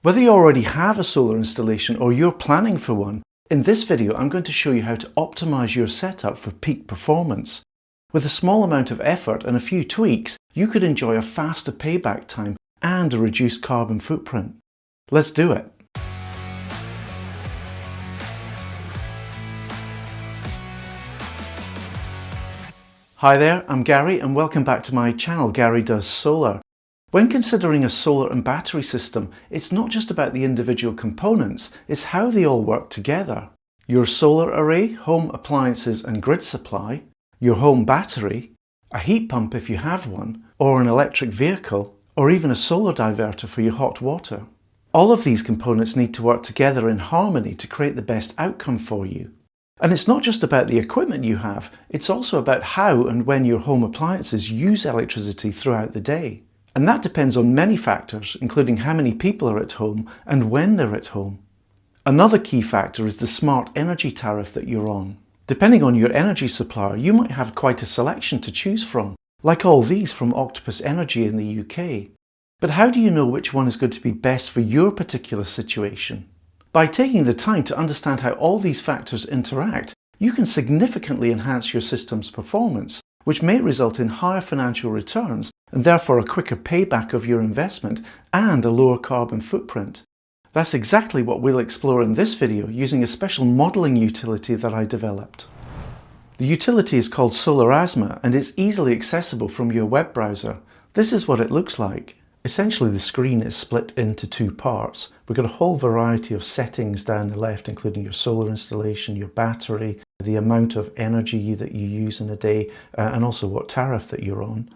Whether you already have a solar installation or you're planning for one, in this video I'm going to show you how to optimize your setup for peak performance. With a small amount of effort and a few tweaks, you could enjoy a faster payback time and a reduced carbon footprint. Let's do it. Hi there, I'm Gary and welcome back to my channel, Gary Does Solar. When considering a solar and battery system, it's not just about the individual components, it's how they all work together. Your solar array, home appliances and grid supply, your home battery, a heat pump if you have one, or an electric vehicle, or even a solar diverter for your hot water. All of these components need to work together in harmony to create the best outcome for you. And it's not just about the equipment you have, it's also about how and when your home appliances use electricity throughout the day. And that depends on many factors, including how many people are at home and when they're at home. Another key factor is the smart energy tariff that you're on. Depending on your energy supplier, you might have quite a selection to choose from, like all these from Optimise Energy in the UK. But how do you know which one is going to be best for your particular situation? By taking the time to understand how all these factors interact, you can significantly enhance your system's performance, which may result in higher financial returns and therefore a quicker payback of your investment and a lower carbon footprint. That's exactly what we'll explore in this video using a special modelling utility that I developed. The utility is called Solarazma and it's easily accessible from your web browser. This is what it looks like. Essentially the screen is split into two parts. We've got a whole variety of settings down the left, including your solar installation, your battery, the amount of energy that you use in a day, and also what tariff that you're on.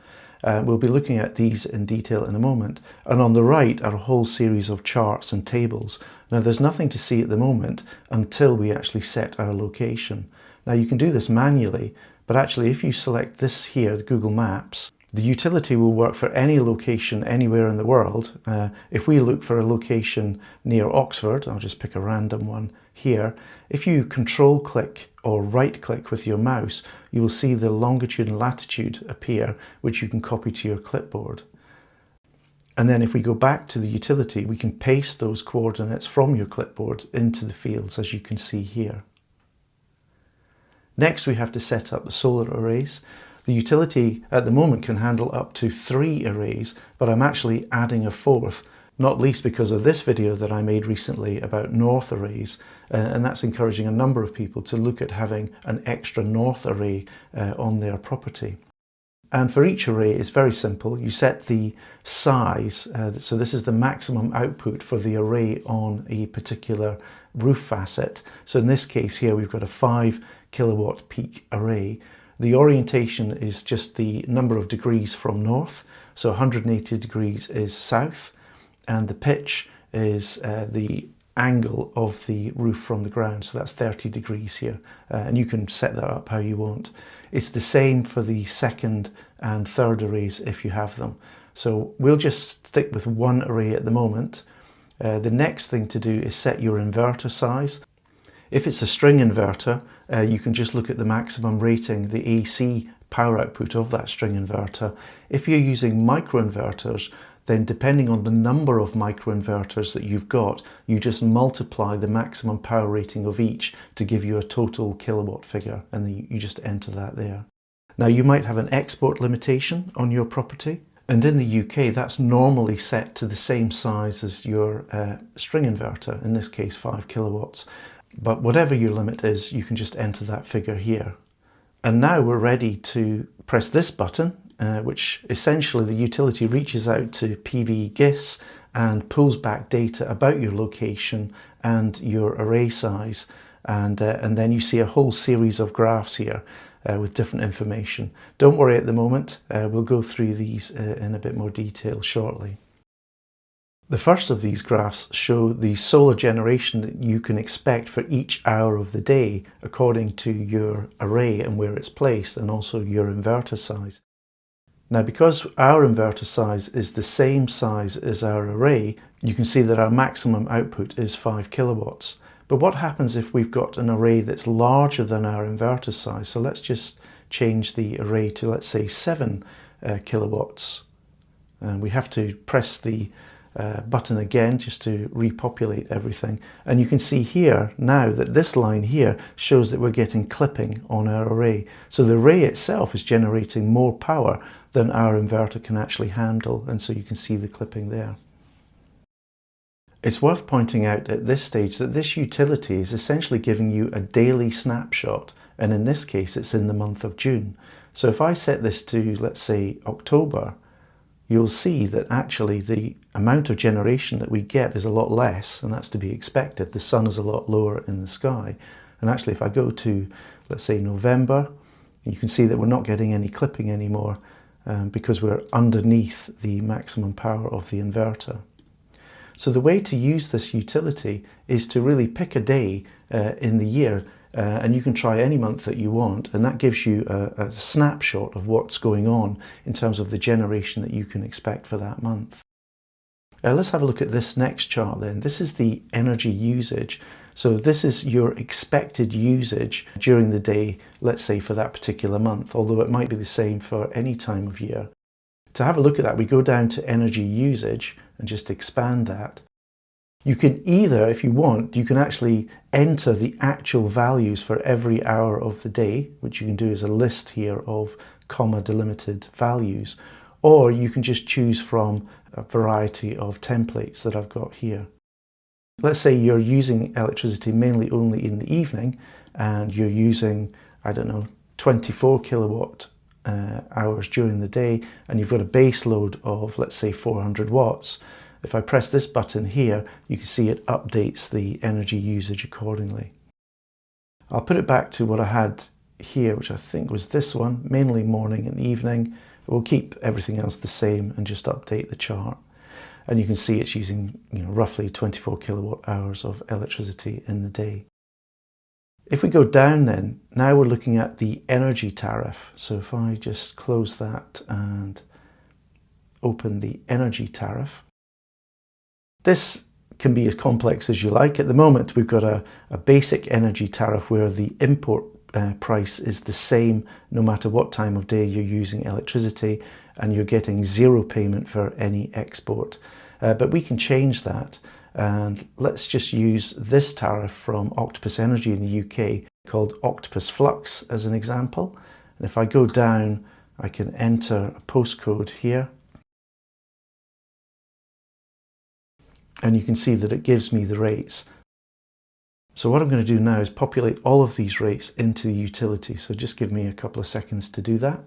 We'll be looking at these in detail in a moment. And on the right are a whole series of charts and tables. Now there's nothing to see at the moment until we actually set our location. Now you can do this manually, but actually if you select this here, Google Maps, the utility will work for any location anywhere in the world. If we look for a location near Oxford, I'll just pick a random one here. If you control click or right click with your mouse, you will see the longitude and latitude appear, which you can copy to your clipboard. And then if we go back to the utility, we can paste those coordinates from your clipboard into the fields, as you can see here. Next, we have to set up the solar arrays. The utility at the moment can handle up to 3 arrays, but I'm actually adding a 4th, not least because of this video that I made recently about north arrays, and that's encouraging a number of people to look at having an extra north array on their property. And for each array, it's very simple. You set the size, so this is the maximum output for the array on a particular roof facet. So in this case here, we've got a 5 kilowatt peak array. The orientation is just the number of degrees from north, so 180 degrees is south, and the pitch is the angle of the roof from the ground, so that's 30 degrees here, and you can set that up how you want. It's the same for the second and third arrays if you have them. So we'll just stick with one array at the moment. The next thing to do is set your inverter size. If it's a string inverter, you can just look at the maximum rating, the AC power output of that string inverter. If you're using microinverters, then depending on the number of microinverters that you've got, you just multiply the maximum power rating of each to give you a total kilowatt figure, and then you just enter that there. Now you might have an export limitation on your property, and in the UK that's normally set to the same size as your string inverter, in this case 5 kilowatts. But whatever your limit is, you can just enter that figure here. And now we're ready to press this button, which essentially the utility reaches out to PV GIS and pulls back data about your location and your array size. And then you see a whole series of graphs here with different information. Don't worry at the moment, we'll go through these in a bit more detail shortly. The first of these graphs show the solar generation that you can expect for each hour of the day according to your array and where it's placed, and also your inverter size. Now because our inverter size is the same size as our array, you can see that our maximum output is 5 kilowatts. But what happens if we've got an array that's larger than our inverter size? So let's just change the array to, let's say, 7 kilowatts. And we have to press the button again just to repopulate everything. And you can see here now that this line here shows that we're getting clipping on our array. So the array itself is generating more power than our inverter can actually handle, and so you can see the clipping there. It's worth pointing out at this stage that this utility is essentially giving you a daily snapshot, and in this case it's in the month of June. So if I set this to, let's say, October, you'll see that actually the amount of generation that we get is a lot less, and that's to be expected. The sun is a lot lower in the sky. And actually if I go to, let's say, November, you can see that we're not getting any clipping anymore because we're underneath the maximum power of the inverter. So the way to use this utility is to really pick a day in the year, and you can try any month that you want, and that gives you a snapshot of what's going on in terms of the generation that you can expect for that month. Let's have a look at this next chart then. This is the energy usage. So this is your expected usage during the day, let's say for that particular month, although it might be the same for any time of year. To have a look at that, we go down to energy usage and just expand that. You can either, if you want, you can actually enter the actual values for every hour of the day, which you can do as a list here of comma delimited values, or you can just choose from a variety of templates that I've got here. Let's say you're using electricity mainly only in the evening, and you're using, I don't know, 24 kilowatt hours during the day, and you've got a base load of, let's say, 400 watts. If I press this button here, you can see it updates the energy usage accordingly. I'll put it back to what I had here, which I think was this one, mainly morning and evening. We'll keep everything else the same and just update the chart. And you can see it's using, roughly 24 kilowatt hours of electricity in the day. If we go down then, now we're looking at the energy tariff. So if I just close that and open the energy tariff, this can be as complex as you like. At the moment, we've got a basic energy tariff where the import price is the same no matter what time of day you're using electricity, and you're getting zero payment for any export. But we can change that, and let's just use this tariff from Octopus Energy in the UK called Octopus Flux as an example. And if I go down, I can enter a postcode here, and you can see that it gives me the rates. So what I'm going to do now is populate all of these rates into the utility. So just give me a couple of seconds to do that.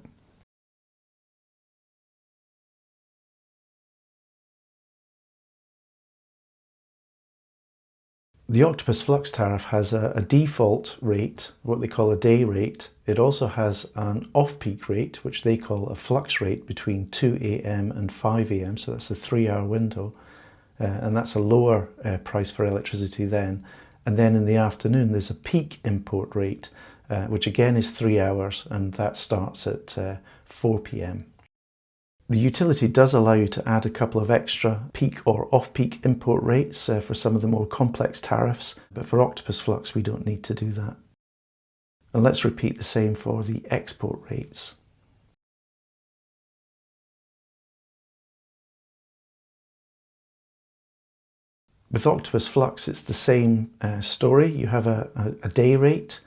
The Octopus Flux tariff has a default rate, what they call a day rate. It also has an off-peak rate, which they call a flux rate between 2 AM and 5 AM. So that's a 3-hour window. And that's a lower price for electricity then. And then in the afternoon, there's a peak import rate, which again is 3 hours, and that starts at 4 PM. The utility does allow you to add a couple of extra peak or off-peak import rates for some of the more complex tariffs, but for Octopus Flux, we don't need to do that. And let's repeat the same for the export rates. With Octopus Flux, it's the same story. You have a day rate,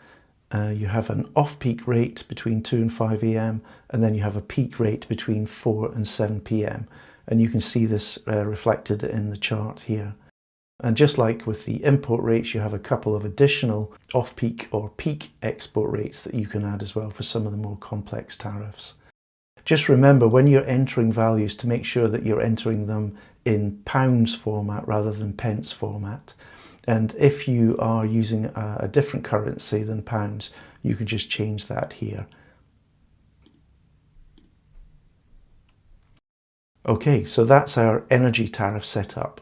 you have an off-peak rate between 2 and 5 AM, and then you have a peak rate between 4 and 7 PM. And you can see this reflected in the chart here. And just like with the import rates, you have a couple of additional off-peak or peak export rates that you can add as well for some of the more complex tariffs. Just remember when you're entering values to make sure that you're entering them in pounds format rather than pence format. And if you are using a different currency than pounds, you can just change that here. Okay, so that's our energy tariff setup.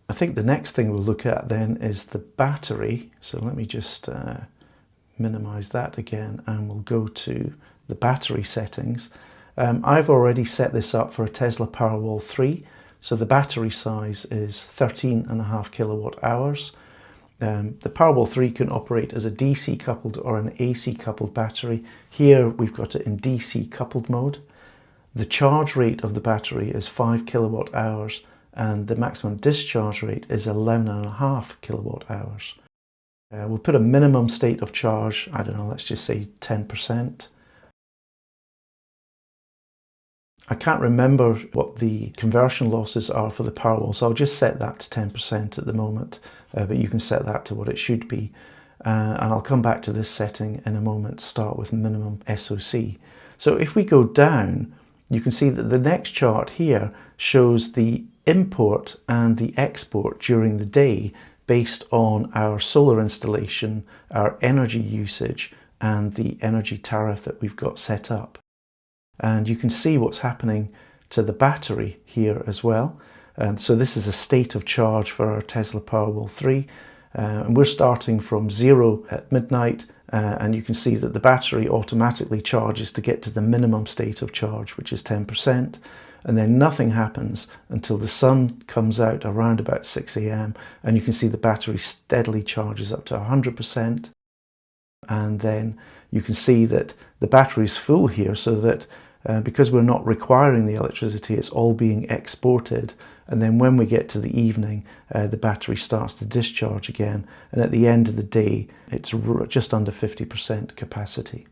I think the next thing we'll look at then is the battery. So let me just minimize that again, and we'll go to the battery settings. I've already set this up for a Tesla Powerwall 3, so the battery size is 13.5 kilowatt hours. The Powerwall 3 can operate as a DC coupled or an AC coupled battery. Here we've got it in DC coupled mode. the charge rate of the battery is 5 kilowatt hours and the maximum discharge rate is 11.5 kilowatt hours. We'll put a minimum state of charge, I don't know, let's just say 10%. I can't remember what the conversion losses are for the Powerwall, so I'll just set that to 10% at the moment, but you can set that to what it should be. And I'll come back to this setting in a moment, start with minimum SOC. So if we go down, you can see that the next chart here shows the import and the export during the day based on our solar installation, our energy usage, and the energy tariff that we've got set up. And you can see what's happening to the battery here as well. So this is a state of charge for our Tesla Powerwall 3. And we're starting from 0 at midnight, and you can see that the battery automatically charges to get to the minimum state of charge, which is 10%. And then nothing happens until the sun comes out around about 6 a.m. and you can see the battery steadily charges up to 100%. And then you can see that the battery is full here, so that because we're not requiring the electricity, it's all being exported. And then when we get to the evening, the battery starts to discharge again. And at the end of the day, it's just under 50% capacity.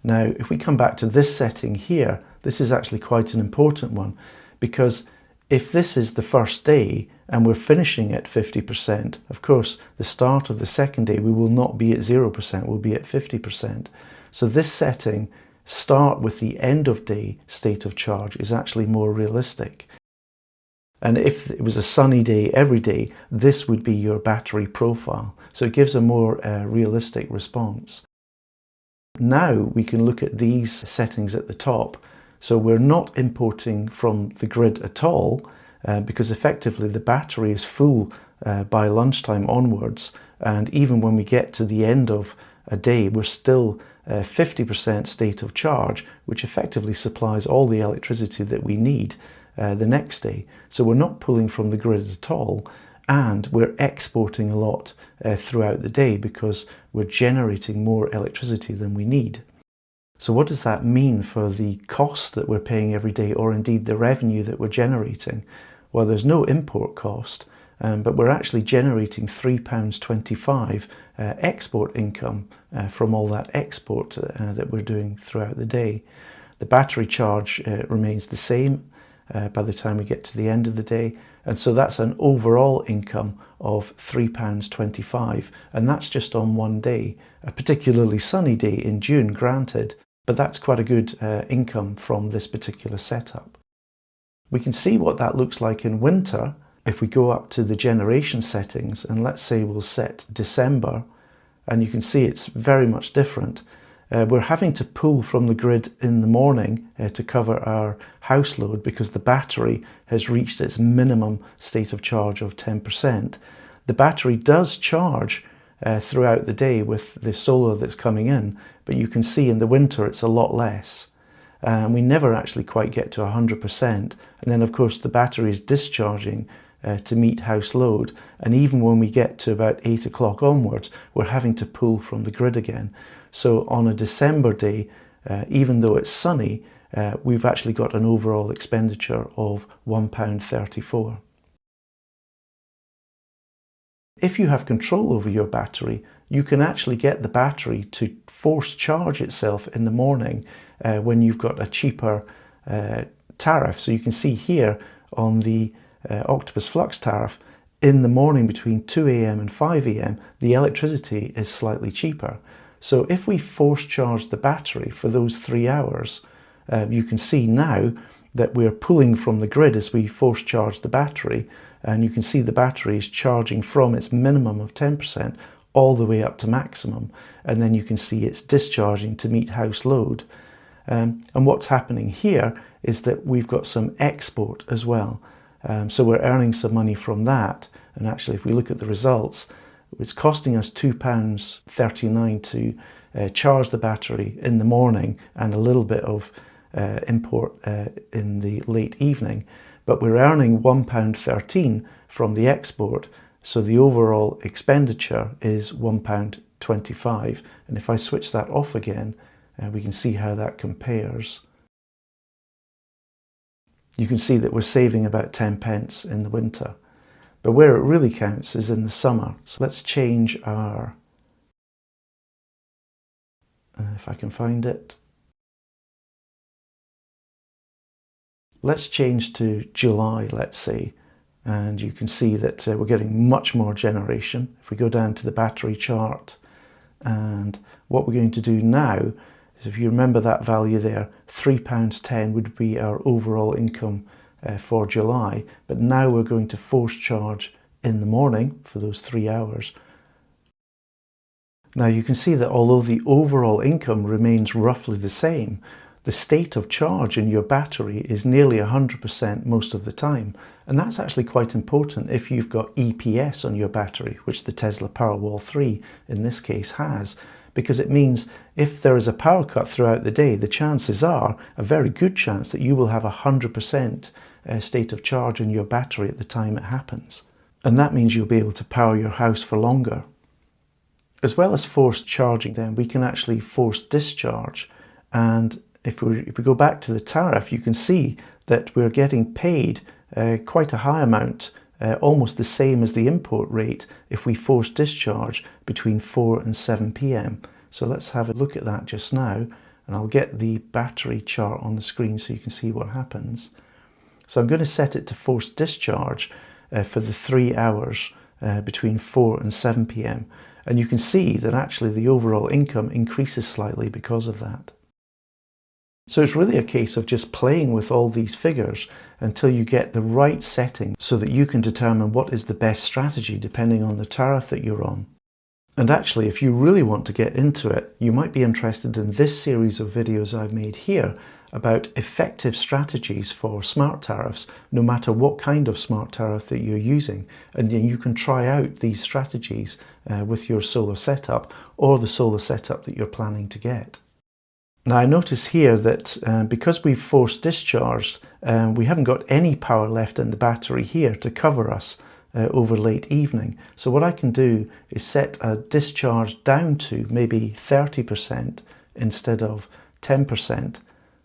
Now, if we come back to this setting here, this is actually quite an important one, because if this is the first day and we're finishing at 50%, of course, the start of the second day, we will not be at 0%, we'll be at 50%. So this setting, start with the end of day state of charge, is actually more realistic. And if it was a sunny day every day, this would be your battery profile. So it gives a more realistic response. Now we can look at these settings at the top. So we're not importing from the grid at all, because effectively the battery is full by lunchtime onwards. And even when we get to the end of a day, we're still 50% state of charge, which effectively supplies all the electricity that we need the next day. So we're not pulling from the grid at all, and we're exporting a lot throughout the day because we're generating more electricity than we need. So what does that mean for the cost that we're paying every day, or indeed the revenue that we're generating? Well, there's no import cost, but we're actually generating £3.25 export income from all that export that we're doing throughout the day. The battery charge remains the same by the time we get to the end of the day, and so that's an overall income of £3.25, and that's just on one day. A particularly sunny day in June, granted, but that's quite a good income from this particular setup. We can see what that looks like in winter if we go up to the generation settings, and let's say we'll set December, and you can see it's very much different. We're having to pull from the grid in the morning to cover our house load because the battery has reached its minimum state of charge of 10%. The battery does charge throughout the day with the solar that's coming in, but you can see in the winter it's a lot less. We never actually quite get to 100%. And then of course the battery is discharging to meet house load. And even when we get to about 8 o'clock onwards, we're having to pull from the grid again. So on a December day, even though it's sunny, we've actually got an overall expenditure of £1.34. If you have control over your battery, you can actually get the battery to force charge itself in the morning when you've got a cheaper tariff. So you can see here on the Octopus Flux tariff, in the morning between 2 a.m. and 5 a.m, the electricity is slightly cheaper. So if we force charge the battery for those 3 hours, you can see now that we're pulling from the grid as we force charge the battery, and you can see the battery is charging from its minimum of 10% all the way up to maximum, and then you can see it's discharging to meet house load. And what's happening here is that we've got some export as well. So we're earning some money from that, and actually if we look at the results, it's costing us £2.39 to charge the battery in the morning and a little bit of import in the late evening, but we're earning £1.13 from the export, so the overall expenditure is £1.25. And if I switch that off again, we can see how that compares. you can see that we're saving about 10 pence in the winter. But where it really counts is in the summer. So let's change our, if I can find it. Let's change to July, let's say, and you can see that we're getting much more generation. If we go down to the battery chart, and what we're going to do now is, if you remember that value there, £3.10 would be our overall income for July, but now we're going to force charge in the morning for those 3 hours. Now you can see that although the overall income remains roughly the same, the state of charge in your battery is nearly 100% most of the time. And that's actually quite important if you've got EPS on your battery, which the Tesla Powerwall 3 in this case has, because it means if there is a power cut throughout the day, the chances are a very good chance that you will have 100% state of charge in your battery at the time it happens. And that means you'll be able to power your house for longer. As well as forced charging, then we can actually force discharge. And if we go back to the tariff, you can see that we're getting paid quite a high amount, almost the same as the import rate, if we force discharge between 4 and 7 p.m. So let's have a look at that just now, and I'll get the battery chart on the screen so you can see what happens. So I'm going to set it to forced discharge for the 3 hours between 4 and 7 p.m. And you can see that actually the overall income increases slightly because of that. So it's really a case of just playing with all these figures until you get the right setting so that you can determine what is the best strategy depending on the tariff that you're on. And actually, if you really want to get into it, you might be interested in this series of videos I've made here about effective strategies for smart tariffs, no matter what kind of smart tariff that you're using. And then you can try out these strategies with your solar setup or the solar setup that you're planning to get. Now I notice here that because we've forced discharged, we haven't got any power left in the battery here to cover us over late evening. So what I can do is set a discharge down to maybe 30% instead of 10%,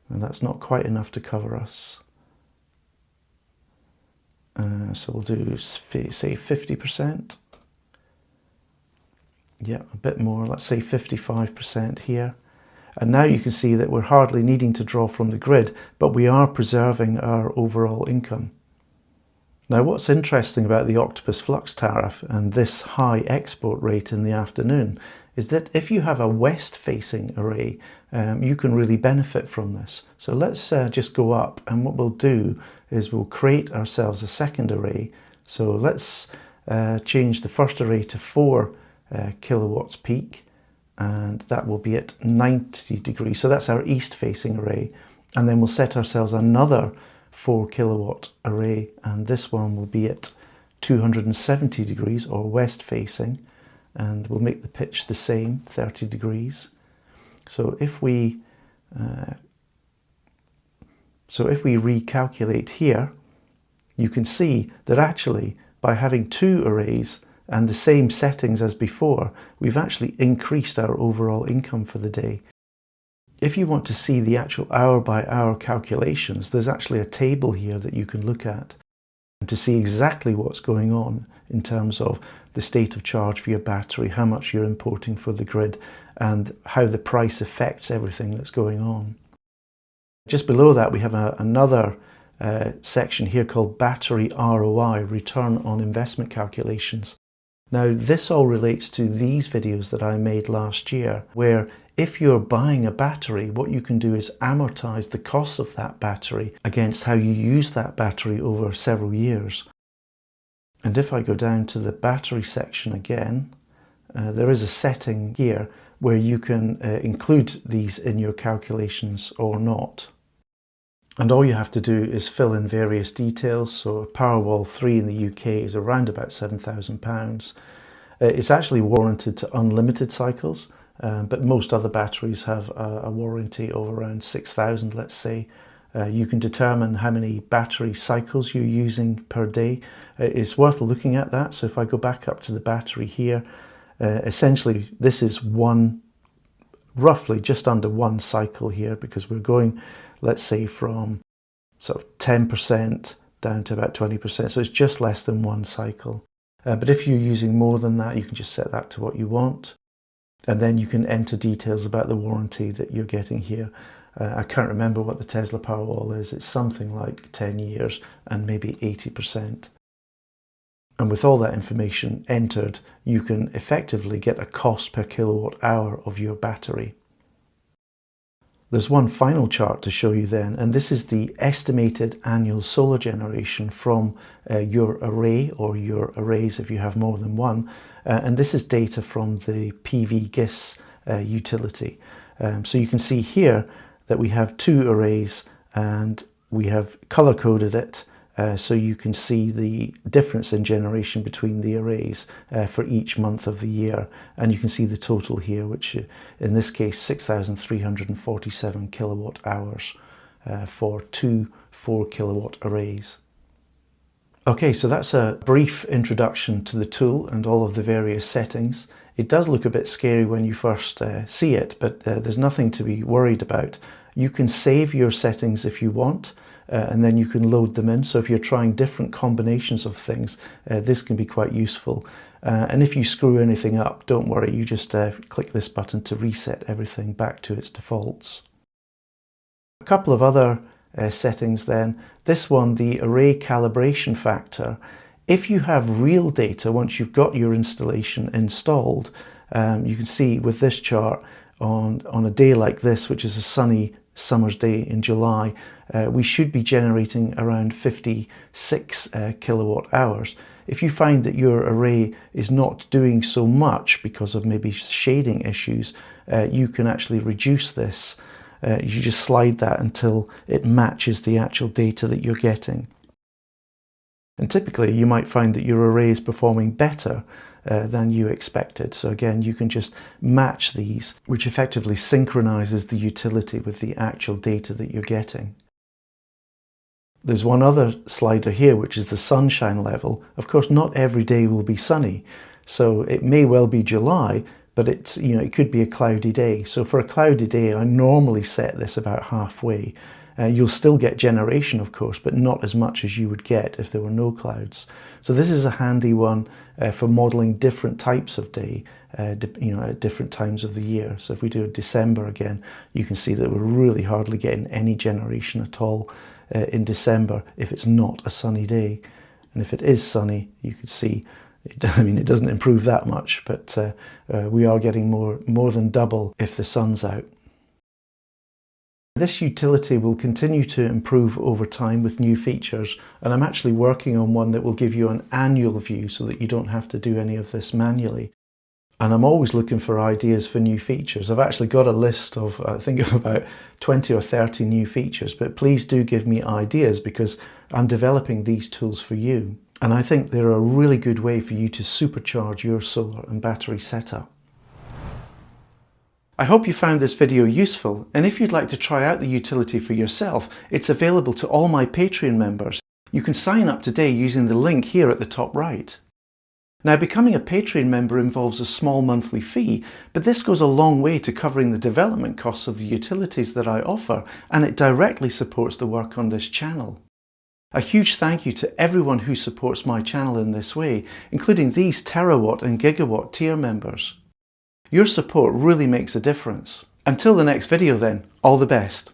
and that's not quite enough to cover us. So we'll do, say, 50%. Yeah, a bit more, let's say 55% here. And now you can see that we're hardly needing to draw from the grid, but we are preserving our overall income. Now what's interesting about the Octopus Flux tariff and this high export rate in the afternoon is that if you have a west-facing array, you can really benefit from this. So let's just go up, and what we'll do is we'll create ourselves a second array. So let's change the first array to 4 kilowatts peak, and that will be at 90 degrees. So that's our east-facing array. And then we'll set ourselves another 4 kilowatt array, and this one will be at 270 degrees or west-facing, and we'll make the pitch the same, 30 degrees. So if we recalculate here, you can see that actually by having 2 arrays and the same settings as before, we've actually increased our overall income for the day. If you want to see the actual hour-by-hour calculations, there's actually a table here that you can look at to see exactly what's going on in terms of the state of charge for your battery, how much you're importing for the grid, and how the price affects everything that's going on. Just below that, we have another section here called Battery ROI, Return on Investment Calculations. Now, this all relates to these videos that I made last year, where if you're buying a battery, what you can do is amortize the cost of that battery against how you use that battery over several years. And if I go down to the battery section again, there is a setting here where you can include these in your calculations or not. And all you have to do is fill in various details. So a Powerwall 3 in the UK is around about £7,000. It's actually warranted to unlimited cycles, but most other batteries have a warranty of around 6,000, let's say. You can determine how many battery cycles you're using per day. It's worth looking at that. So if I go back up to the battery here, essentially this is roughly just under 1 cycle here, because we're going, let's say, from sort of 10% down to about 20%. So it's just less than one cycle. But if you're using more than that, you can just set that to what you want. And then you can enter details about the warranty that you're getting here. I can't remember what the Tesla Powerwall is. It's something like 10 years and maybe 80%. And with all that information entered, you can effectively get a cost per kilowatt hour of your battery. There's one final chart to show you then, and this is the estimated annual solar generation from your array or your arrays if you have more than one. And this is data from the PV GIS utility. So you can see here that we have two arrays and we have color coded it so you can see the difference in generation between the arrays for each month of the year. And you can see the total here, which in this case 6,347 kilowatt hours for two 4 kilowatt arrays. Okay, so that's a brief introduction to the tool and all of the various settings. It does look a bit scary when you first see it, but there's nothing to be worried about. You can save your settings if you want, and then you can load them in. So if you're trying different combinations of things, this can be quite useful. And if you screw anything up, don't worry, you just click this button to reset everything back to its defaults. A couple of other settings then. This one, the array calibration factor. If you have real data, once you've got your installation installed, you can see with this chart on a day like this, which is a sunny summer's day in July, we should be generating around 56 kilowatt hours. If you find that your array is not doing so much because of maybe shading issues, you can actually reduce this. You just slide that until it matches the actual data that you're getting. And typically you might find that your array is performing better than you expected. So again, you can just match these, which effectively synchronizes the utility with the actual data that you're getting. There's one other slider here, which is the sunshine level. Of course, not every day will be sunny. So it may well be July, but it's, it could be a cloudy day. So for a cloudy day, I normally set this about halfway. You'll still get generation, of course, but not as much as you would get if there were no clouds. So this is a handy one for modeling different types of day, at different times of the year. So if we do December again, you can see that we're really hardly getting any generation at all in December if it's not a sunny day. And if it is sunny, you can see, it doesn't improve that much, but we are getting more than double if the sun's out. This utility will continue to improve over time with new features, and I'm actually working on one that will give you an annual view so that you don't have to do any of this manually. And I'm always looking for ideas for new features. I've actually got a list of, I think, of about 20 or 30 new features, but please do give me ideas because I'm developing these tools for you. And I think they're a really good way for you to supercharge your solar and battery setup. I hope you found this video useful, and if you'd like to try out the utility for yourself, it's available to all my Patreon members. You can sign up today using the link here at the top right. Now, becoming a Patreon member involves a small monthly fee, but this goes a long way to covering the development costs of the utilities that I offer, and it directly supports the work on this channel. A huge thank you to everyone who supports my channel in this way, including these terawatt and gigawatt tier members. Your support really makes a difference. Until the next video then, all the best.